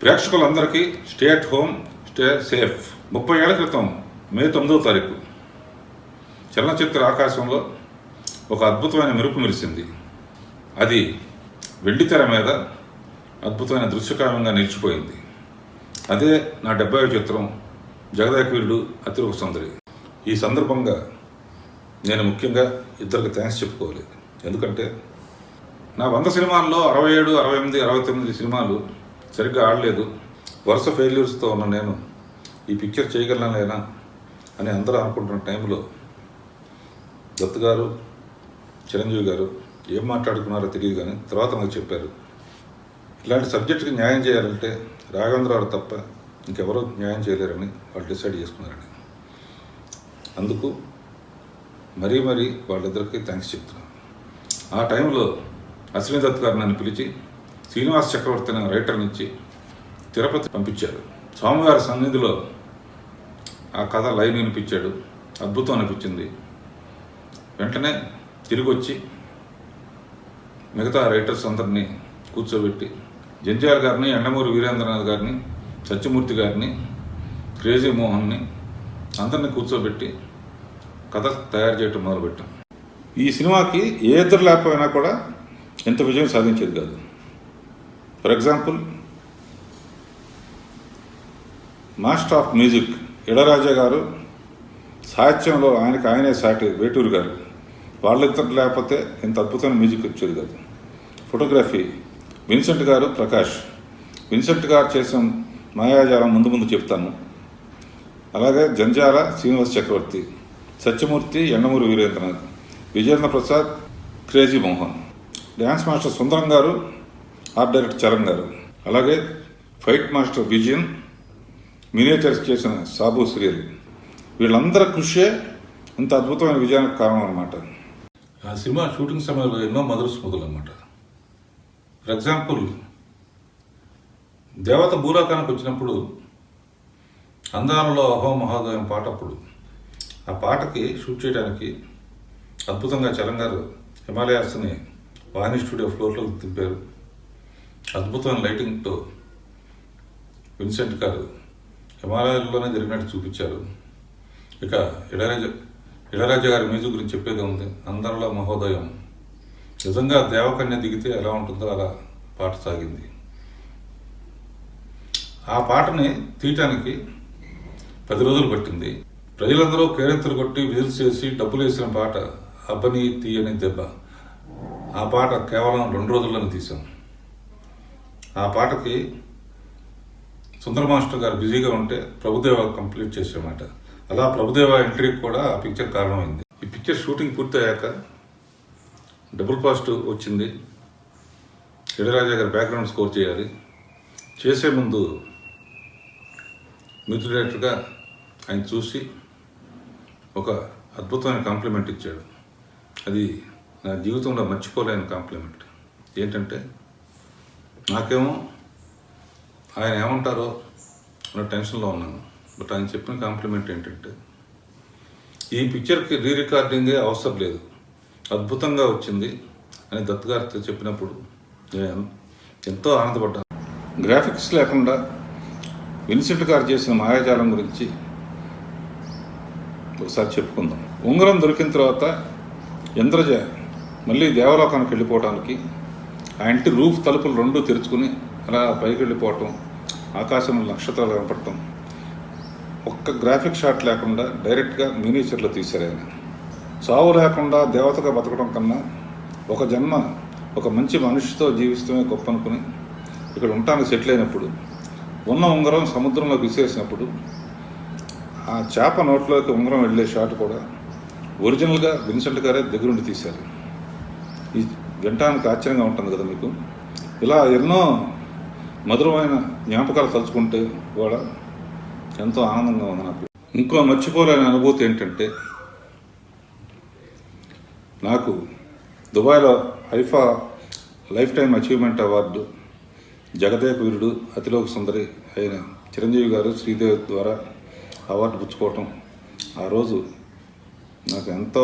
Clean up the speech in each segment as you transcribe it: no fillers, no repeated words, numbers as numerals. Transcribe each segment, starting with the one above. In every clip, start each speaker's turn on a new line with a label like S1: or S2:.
S1: ప్రేక్షకులందరికీ stay at home, stay safe. 30 ఏళ్ల క్రితం మే 9వ తారీఖు చలనచిత్ర ఆకాశంలో ఒక అద్భుతమైన మెరుపు మెరిసింది. అది వెండితెర మీద అద్భుతమైన దృశ్యకావ్యంగా నిలిచిపోయింది. అదే నా 70వ చిత్రం జగదేక వీరుడు అతిలోక సుందరి. ఈ సందర్భంగా నేను ముఖ్యంగా ఇద్దరికి థ్యాంక్స్ చెప్పుకోవాలి. ఎందుకంటే నా 100 సినిమాల్లో 67, 68, 69 సినిమాలు సరిగ్గా ఆడలేదు. వరుస ఫెయిల్యూర్స్తో ఉన్న నేను ఈ పిక్చర్ చేయగలనా అని అందరూ అనుకుంటున్న టైంలో దత్ గారు, చిరంజీవి గారు ఏం మాట్లాడుకున్నారో తెలియదు, కానీ తర్వాత నాకు చెప్పారు, ఇలాంటి సబ్జెక్టుకి న్యాయం చేయాలంటే రాఘవేంద్రరావు తప్ప ఇంకెవరూ న్యాయం చేయలేరని వాళ్ళు డిసైడ్ చేసుకున్నారని. అందుకు మరీ వాళ్ళిద్దరికీ థ్యాంక్స్ చెప్తున్నాను. ఆ టైంలో అశ్విని దత్ గారు నన్ను పిలిచి శ్రీనివాస్ చక్రవర్తి అనే రైటర్ నుంచి తిరుపతి పంపించారు. స్వామివారి సన్నిధిలో ఆ కథ లైన్ వినిపించాడు. అద్భుతం అనిపించింది. వెంటనే తిరిగి వచ్చి మిగతా రైటర్స్ అందరినీ కూర్చోబెట్టి జంజాల్ గారిని, ఎండమూరి వీరేంద్రనాథ్ గారిని, సత్యమూర్తి గారిని, క్రేజీ మోహన్ని అందరినీ కూర్చోబెట్టి కథ తయారు చేయటం మొదలుపెట్టాం. ఈ సినిమాకి ఏ ఇద్దరు లేకపోయినా కూడా ఎంత విజయం సాధించేది కాదు. For example, master of music Ilaiyaraaja గారు, సాహిత్యంలో ఆయనే సాటి వేటూరు గారు, వాళ్ళిద్దరు లేకపోతే ఎంత అద్భుతమైన మ్యూజిక్ వచ్చేది కాదు. ఫోటోగ్రఫీ విన్సెంట్ గారు, ప్రకాష్. విన్సెంట్ గారు చేసిన మాయాజాలం ముందు చెప్తాను. అలాగే Janjala Srinivas Chakravarthi, Satyamurthy, Yandamuri Veerendranath, Vijendra Prasad, crazy Mohan, dance master Sundaram garu, art director Charan గారు, అలాగే ఫైట్ మాస్టర్ విజయన్, మినియేచర్స్ చేసిన సాబు సీరియల్, వీళ్ళందరి కృషే ఇంత అద్భుతమైన విజయానికి కారణం అన్నమాట. ఆ సినిమా షూటింగ్ సమయంలో ఎన్నో మధుర స్మృతులు అన్నమాట. ఫర్ ఎగ్జాంపుల్, దేవత భూలోకానికి వచ్చినప్పుడు అందాలలో అహో మహోదయం పాట, అప్పుడు ఆ పాటకి షూట్ చేయడానికి అద్భుతంగా చరణ్ గారు హిమాలయాస్ని వాణి స్టూడియో ఫ్లోర్లోకి తింపారు. అద్భుతమైన లైటింగ్తో విన్సెంట్ గారు హిమాలయాల్లోనే జరిగినట్టు చూపించారు. ఇక ఇళయరాజా గారి మ్యూజిక్ గురించి చెప్పేది ఉంది. అందరిలో మహోదయం నిజంగా దేవకన్య దిగితే ఎలా ఉంటుందో అలా పాట సాగింది. ఆ పాటని తీయటానికి 10 రోజులు పట్టింది. ప్రజలందరూ కేరెత్తులు కొట్టి విజిల్స్ చేసి డబ్బులు వేసిన పాట అబ్బని తీయని దెబ్బ. ఆ పాట కేవలం 2 రోజుల్లోనే తీసాం. ఆ పాటకి సుందర మాస్టర్ గారు బిజీగా ఉంటే ప్రభుదేవ కంప్లీట్ చేసామాట. అలా ప్రభుదేవ ఎంట్రీకి కూడా ఆ పిక్చర్ కారణమైంది. ఈ పిక్చర్ షూటింగ్ పూర్తయ్యాక డబుల్ పాజిటివ్ వచ్చింది. ఇళయరాజా గారు బ్యాక్గ్రౌండ్ స్కోర్ చేయాలి. చేసే ముందు మ్యూజిక్ డైరెక్టర్గా ఆయన చూసి ఒక అద్భుతమైన కాంప్లిమెంట్ ఇచ్చాడు. అది నా జీవితంలో మర్చిపోలేని కాంప్లిమెంట్. ఏంటంటే, నాకేమో ఆయన ఏమంటారో అన్న టెన్షన్లో ఉన్నాను. బట్ ఆయన చెప్పిన కాంప్లిమెంట్ ఏంటంటే, ఈ పిక్చర్కి రీ రికార్డింగే అవసరం లేదు, అద్భుతంగా వచ్చింది అని దత్ గారితో చెప్పినప్పుడు నేను ఎంతో ఆనందపడ్డాను. గ్రాఫిక్స్ లేకుండా విన్సెంట్ గారు చేసిన మాయాజాలం గురించి ఒకసారి చెప్పుకుందాం. ఉంగరం దొరికిన తర్వాత ఇంద్రజ మళ్ళీ దేవలోకానికి వెళ్ళిపోవడానికి ఆ ఇంటి రూఫ్ తలుపులు 2 తెరుచుకుని అలా పైకి వెళ్ళిపోవటం, ఆకాశంలో నక్షత్రాలు కనపడటం, ఒక్క గ్రాఫిక్ షాట్ లేకుండా డైరెక్ట్గా మినియేచర్లో తీశారు ఆయన. చావు లేకుండా దేవతగా బతకడం కన్నా ఒక జన్మ ఒక మంచి మనిషితో జీవిస్తమే గొప్ప అనుకుని ఇక్కడ ఉండటానికి సెటిల్ అయినప్పుడు, ఉన్న ఉంగరం సముద్రంలోకి విసిరేసినప్పుడు ఆ చేప నోట్లోకి ఉంగరం వెళ్ళే షాట్ కూడా ఒరిజినల్గా విన్సెంట్ గారే దగ్గరుండి తీశారు. ఈ వినటానికి ఆశ్చర్యంగా ఉంటుంది కదా మీకు. ఇలా ఎన్నో మధురమైన జ్ఞాపకాలు తలుచుకుంటే కూడా ఎంతో ఆనందంగా ఉంది నాకు. ఇంకో మర్చిపోలేని అనుభూతి ఏంటంటే, నాకు దుబాయ్లో IIFA life time achievement award Jagadeka Veerudu Athiloka Sundari అయిన చిరంజీవి గారు, శ్రీదేవి ద్వారా అవార్డు పుచ్చుకోవటం ఆ రోజు నాకు ఎంతో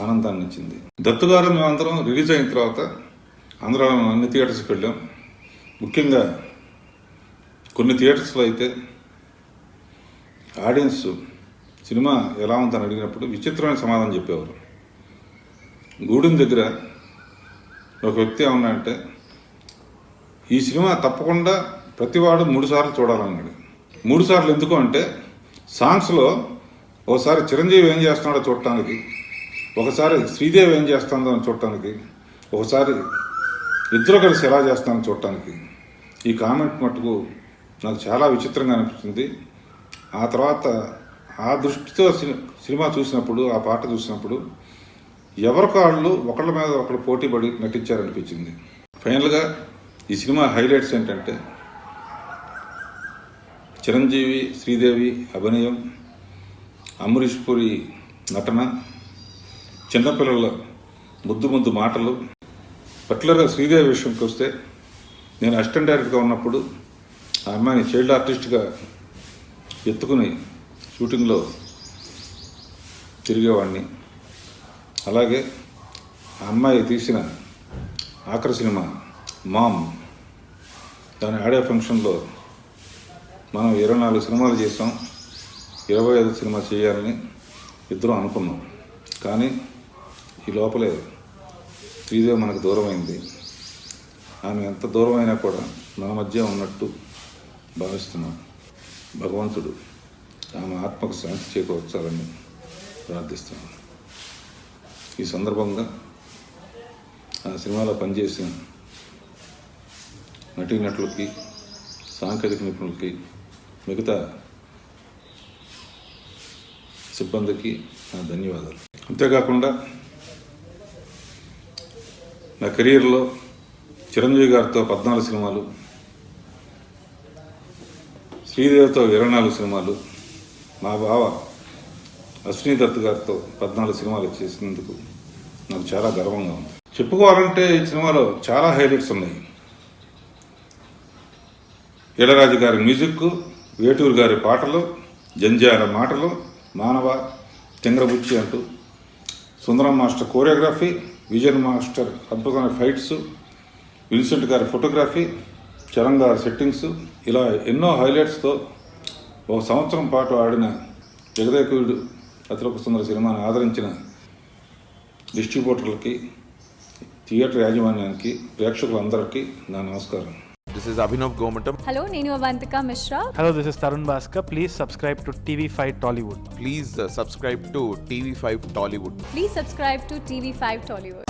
S1: ఆనందాన్ని ఇచ్చింది. దత్తు గారు మేమందరం రిలీజ్ అయిన తర్వాత ఆంధ్రాలో అన్ని థియేటర్స్కి వెళ్ళాం. ముఖ్యంగా కొన్ని థియేటర్స్లో అయితే ఆడియన్స్ సినిమా ఎలా ఉందని అడిగినప్పుడు విచిత్రమైన సమాధానం చెప్పేవారు. గూడెం దగ్గర ఒక వ్యక్తి ఏమన్నాడంటే, ఈ సినిమా తప్పకుండా ప్రతివాడు 3 సార్లు చూడాలన్నాడు. 3 సార్లు ఎందుకు అంటే, సాంగ్స్లో ఒకసారి చిరంజీవి ఏం చేస్తున్నాడో చూడటానికి, ఒకసారి శ్రీదేవి ఏం చేస్తుందో అని చూడటానికి, ఒకసారి ఇద్దరు కలిసి ఎలా చేస్తానని చూడటానికి. ఈ కామెంట్ మటుకు నాకు చాలా విచిత్రంగా అనిపిస్తుంది. ఆ తర్వాత ఆ దృష్టితో సినిమా చూసినప్పుడు, ఆ పాట చూసినప్పుడు ఎవరికాళ్ళు ఒకళ్ళ మీద ఒకళ్ళు పోటీపడి నటించారనిపించింది. ఫైనల్గా ఈ సినిమా హైలైట్స్ ఏంటంటే, చిరంజీవి శ్రీదేవి అభినయం, అమరీష్ పూరి నటన, చిన్నపిల్లల ముద్దు ముద్దు మాటలు. పర్టికులర్గా శ్రీదేవి విషయంకి వస్తే, నేను అసిస్టెంట్ డైరెక్టర్గా ఉన్నప్పుడు ఆ అమ్మాయిని చైల్డ్ ఆర్టిస్ట్గా ఎత్తుకుని షూటింగ్లో తిరిగేవాడిని. అలాగే ఆ అమ్మాయి తీసిన ఆఖరి సినిమా మామ్, దాని ఆడియో ఫంక్షన్లో మనం 24 సినిమాలు చేసాం, 25 సినిమా చేయాలని ఇద్దరం అనుకున్నాం. కానీ ఈ లోపలే శ్రీదేవి మనకు దూరమైంది. ఆమె ఎంత దూరమైనా కూడా మన మధ్య ఉన్నట్టు భావిస్తున్నాం. భగవంతుడు ఆమె ఆత్మకు శాంతి చేకూర్చాలని ప్రార్థిస్తున్నాను. ఈ సందర్భంగా ఆ సినిమాలో పనిచేసిన నటీనటులకి, సాంకేతిక నిపుణులకి, మిగతా సిబ్బందికి నా ధన్యవాదాలు. అంతేకాకుండా నా కెరీర్లో చిరంజీవి గారితో 14 సినిమాలు, శ్రీదేవితో 24 సినిమాలు, మా బావ అశ్విని దత్ గారితో 14 సినిమాలు చేసినందుకు నాకు చాలా గర్వంగా ఉంది. చెప్పుకోవాలంటే ఈ సినిమాలో చాలా హైలైట్స్ ఉన్నాయి. ఇళరాజు గారి మ్యూజిక్, వేటూరు గారి పాటలు, జంజాల మాటలు, మానవ, తింగరబుచ్చి అంటూ, సుందరం మాస్టర్ కోరియోగ్రఫీ, విజయన్ మాస్టర్ అద్భుతమైన ఫైట్స్, విన్సెంట్ గారి ఫోటోగ్రఫీ, చరణ్ గారి సెట్టింగ్స్, ఇలా ఎన్నో హైలైట్స్తో 1 సంవత్సరం పాటు ఆడిన జగదేకుడు అతిలోక సుందర సినిమాను ఆదరించిన డిస్ట్రిబ్యూటర్లకి, థియేటర్ యాజమాన్యానికి, ప్రేక్షకులందరికీ నా నమస్కారం.
S2: This is Abhinav Gomatam.
S3: Hello, Nenu Avantika Mishra.
S4: Hello, this is Tarun Bhaskar. Please subscribe to TV5 Tollywood.
S2: Please subscribe to TV5 Tollywood.
S3: Please subscribe to TV5 Tollywood.